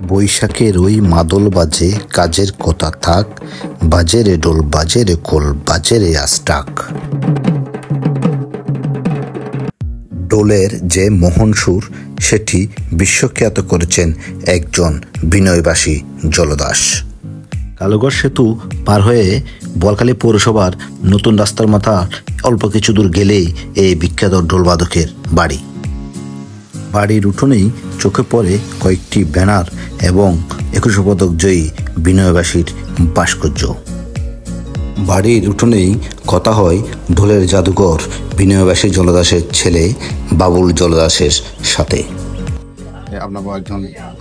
বৈশাখের ওই মাদল বাজে কাজের কথা থাক, বাজে রে ডোল বাজে রে খোল বাজে রে আস্টাক। ডোলের যে মোহন সুর সেটি বিশ্বখ্যাত করেছেন একজন বিনয়বাসী জলদাস। কালুগড় সেতু পার হয়ে বোয়ালখালী পৌরসভার নতুন রাস্তার মাথা অল্প কিছু দূর গেলেই এই বিখ্যাত ডোলবাদকের বাড়ি। বাড়ির উঠোনেই চোখে পড়ে কয়েকটি ব্যানার এবং 21 পদক জয়ী বিনয়বাসীর ভাস্কর্য। বাড়ির উঠোনেই কথা হয় ঢোলের জাদুঘর বিনয়বাসী জলদাসের ছেলে বাবুল জলদাসের সাথে। আপনার একজন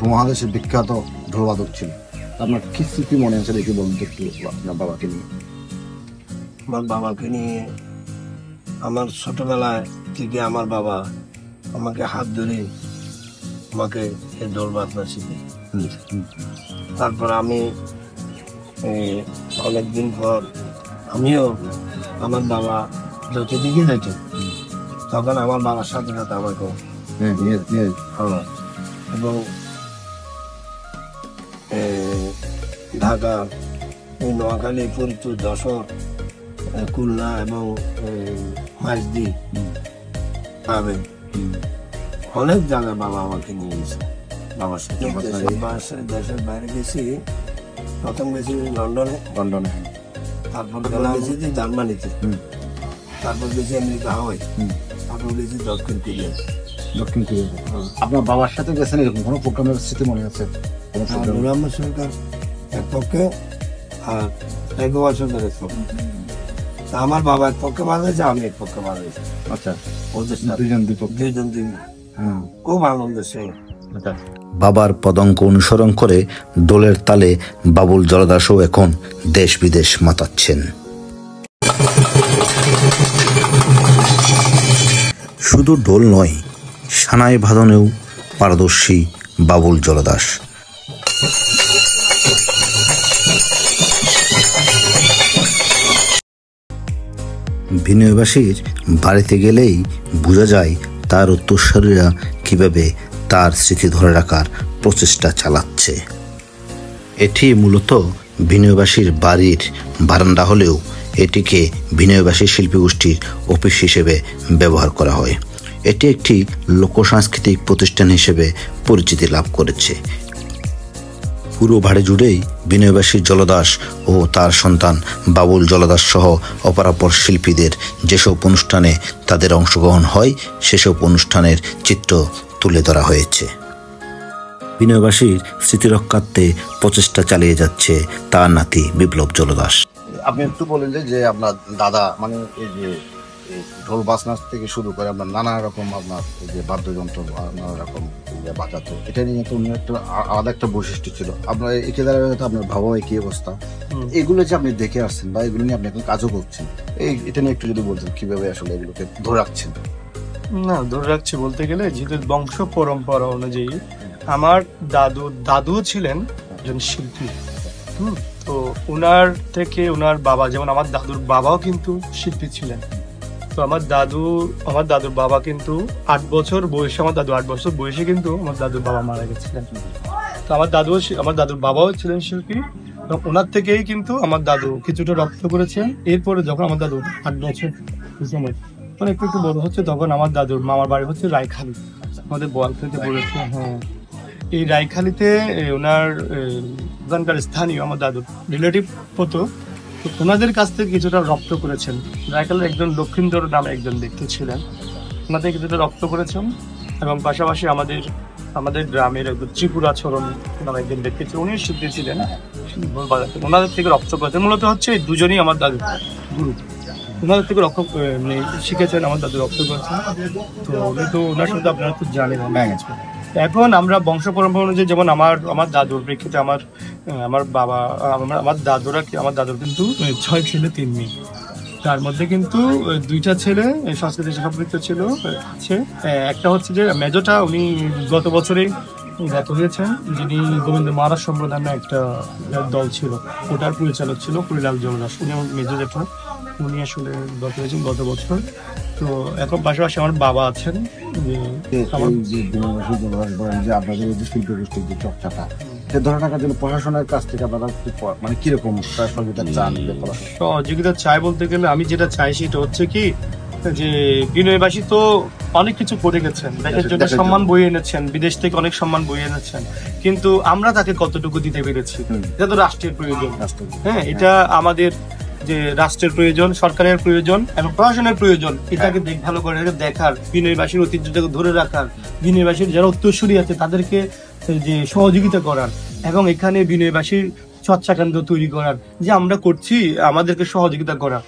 মহাদেশের বিখ্যাত ঢোলবাদক ছিল, আপনার কি স্মৃতি মনে আছে দেখে বলুন একটু আপনার বাবাকে নিয়ে। আমার বাবাকে নিয়ে আমার ছোটবেলায় থেকে আমার বাবা আমাকে হাত ধরে আমাকে এই ঢোল বাজনা শিখে। তারপর আমি অনেকদিন পর আমিও আমার বাবা যত দিকে যেত তখন আমার বাবার সাথে সাথে আমাকে এবং ঢাকা নোয়াখালী ফরিদপুর যশোর খুলনা এবং মাইজদি পাবেন অনেক জায়গায় বাবা আমাকে নিয়ে গেছে। বাবার সাথে দেশের বাইরে গেছি, প্রথম গেছি লন্ডনে, তারপর গেছি জার্মানিতে, তারপর গেছি আমেরিকা হাওয়াই, তারপর গেছি দক্ষিণ কোরিয়া। আপনার বাবার সাথে গেছেন এরকম কোনো প্রোগ্রামের স্মৃতি মনে আছে? নুরাম্মদ সরকার এক পক্ষে আর একবার সরকার এক পক্ষে। আমার বাবা এক পক্ষে বাজাইছে, আমি এক পক্ষে বাজাইছি। আচ্ছা, ওদের দুইজন খুব আনন্দের ছিল। বাবার পদাঙ্ক অনুসরণ করে দোলের তালে বাবুল জলদাসও এখন দেশ বিদেশ মাতাচ্ছেন। শুধু ডোল নয়, সানাই বাদনেও পারদর্শী বাবুল জলদাস। বিনয়বাসীর বাড়িতে গেলেই বোঝা যায় তার উত্তরসূরিরা কিভাবে তার স্মৃতি ধরে রাখার প্রচেষ্টা চালাচ্ছে। এটি মূলত বিনয়বাসীর বাড়ির বারান্দা হলেও এটিকে বিনয়বাসী শিল্পী গোষ্ঠীর অফিস হিসেবে ব্যবহার করা হয়। এটি একটি লোকসাংস্কৃতিক প্রতিষ্ঠান হিসেবে পরিচিতি লাভ করেছে। পুরো বাড়ি জুড়েই বিনয়বাসী জলদাস ও তার সন্তান বাবুল জলদাস সহ অপরাপর শিল্পীদের যেসব অনুষ্ঠানে তাদের অংশগ্রহণ হয় সেসব অনুষ্ঠানের চিত্র তুলে ধরা হয়েছে। বিনয়বাসীর স্মৃতিরক্ষার্থে প্রচেষ্টা চালিয়ে যাচ্ছে তার নাতি বিপ্লব জলদাস। আপনি একটু বলেন যে আপনার দাদা মানে এই যে ঢোল বাজনা থেকে শুরু করে আপনার নানা রকম আপনার যে বাদ্যযন্ত্র নানা রকম বাজাতো, এটা নিয়ে তো একটা আলাদা একটা বৈশিষ্ট্য ছিল। আপনার একে দ্বারা আপনার ভাবা কি অবস্থা, এগুলো যে আপনি দেখে আসছেন বা এগুলো নিয়ে আপনি এখন কাজও করছেন, এটা নিয়ে একটু যদি বলতেন কিভাবে আসলে এগুলোকে ধরে রাখছেন। না, ধরে রাখছি বলতে গেলে যেহেতু বংশ পরম্পরা অনুযায়ী আমার দাদু ছিলেন একজন শিল্পী। তো ওনার থেকে ওনার বাবা, যেমন আমার দাদুর বাবাও কিন্তু শিল্পী ছিলেন। তো আমার দাদুর বাবা কিন্তু 8 বছর বয়সে, আমার দাদু 8 বছর বয়সে কিন্তু আমার দাদুর বাবা মারা গেছিলেন। তো আমার দাদুর বাবাও ছিলেন শিল্পী এবং ওনার থেকেই কিন্তু আমার দাদু কিছুটা রপ্ত করেছেন। এরপরে যখন আমার দাদু 8 বছর সময় তখন একটু বড় হচ্ছে, তখন আমার দাদুর মামার বাড়ি হচ্ছে রায়খালী, আমাদের বোয়ালখালীতে পড়েছে। হ্যাঁ, এই রায়খালীতে ওখানকার স্থানীয় আমার দাদুর রিলেটিভ হতো, ওনাদের কাছ থেকে কিছুটা রপ্ত করেছেন। রায়খালীর একজন লক্ষিন্দর নামে একজন ব্যক্তি ছিলেন, ওনাদের কিছুটা রপ্ত করেছেন। এবং পাশাপাশি আমাদের গ্রামের একজন ত্রিপুরাচরণ নামে একজন ব্যক্তি ছিলেন, উনি শিল্পী ছিলেন, ওনাদের থেকে রপ্ত করেছেন। মূলত হচ্ছে দুজনই আমার দাদু গুরু, ওনাদের থেকে শিখেছেন, আমার দাদু রপ্ত করেছেন। তো উনি তো ওনার সাথে আপনারা তো জানেন। এখন আমরা বংশ পরম্পরা অনুযায়ী, যেমন আমার দাদুর প্রেক্ষিতে আমার দাদুর কিন্তু 6 ছেলে 3 মেয়ে, তার মধ্যে কিন্তু 2টা ছেলে সংস্কৃতি সম্পৃক্ত ছিল। একটা হচ্ছে যে মেজোটা, উনি গত বছরেই গত হয়েছেন, যিনি গোবিন্দ মহারাজ সম্প্রদায়ের একটা দল ছিল, ওটার পরিচালক ছিল হরিলাল জলদাস, উনি আমার মেজো জেঠা, উনি আসলে গত হয়েছেন গত বছর। তো এখন পাশাপাশি আমার বাবা আছেন। আপনাদের যে শিল্প গোষ্ঠীর যে চর্চাটা সে ধরে রাখার জন্য প্রশাসনের কাছ থেকে আপনারা মানে কিরকম সহযোগিতা চান? সহযোগিতা চাই বলতে গেলে আমি যেটা চাই সেটা হচ্ছে কি যে বিনয়বাসী তো অনেক কিছু করে গেছেন, দেশের জন্য সম্মান বয়ে এনেছেন, বিদেশ থেকে অনেক সম্মান বয়ে এনেছেন, কিন্তু আমরা তাকে কতটুকু দিতে পেরেছি? এটা তো রাষ্ট্রের প্রয়োজন। হ্যাঁ, এটা আমাদের যে রাষ্ট্রের প্রয়োজন, সরকারের প্রয়োজন এবং প্রশাসনের প্রয়োজন, এটাকে ভালো করে দেখার, বিনয়বাসীর ঐতিহ্যটাকে ধরে রাখার, বিনয়বাসীর যারা উত্তরসূরি আছে তাদেরকে যে সহযোগিতা করার এবং এখানে বিনয়বাসীর চর্চা কেন্দ্র তৈরি করার, যে আমরা করছি আমাদেরকে সহযোগিতা করা।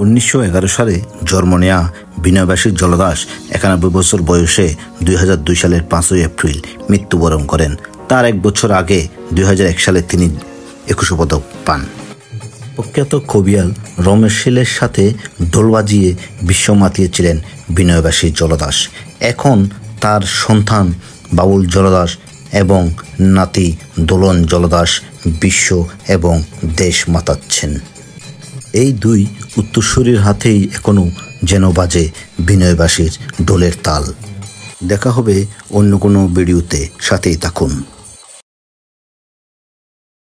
1911 সালে জন্ম নেয়া বিনয়বাসী জলদাস 91 বছর বয়সে 2002 সালের 5ই এপ্রিল মৃত্যুবরণ করেন। তার 1 বছর আগে 2001 সালে তিনি 21 পদক পান। প্রখ্যাত কবিয়াল রমেশ শীলের সাথে ঢোল বাজিয়ে বিশ্ব মাতিয়েছিলেন বিনয়বাসী জলদাস। এখন তার সন্তান বাবুল জলদাস এবং নাতি দোলন জলদাস বিশ্ব এবং দেশ মাতাচ্ছেন। এই দুই উত্তরসূরির হাতেই এখনো যেন বাজে বিনয়বাসীর ঢোলের তাল। দেখা হবে অন্য কোনো ভিডিওতে, সাথেই থাকুন।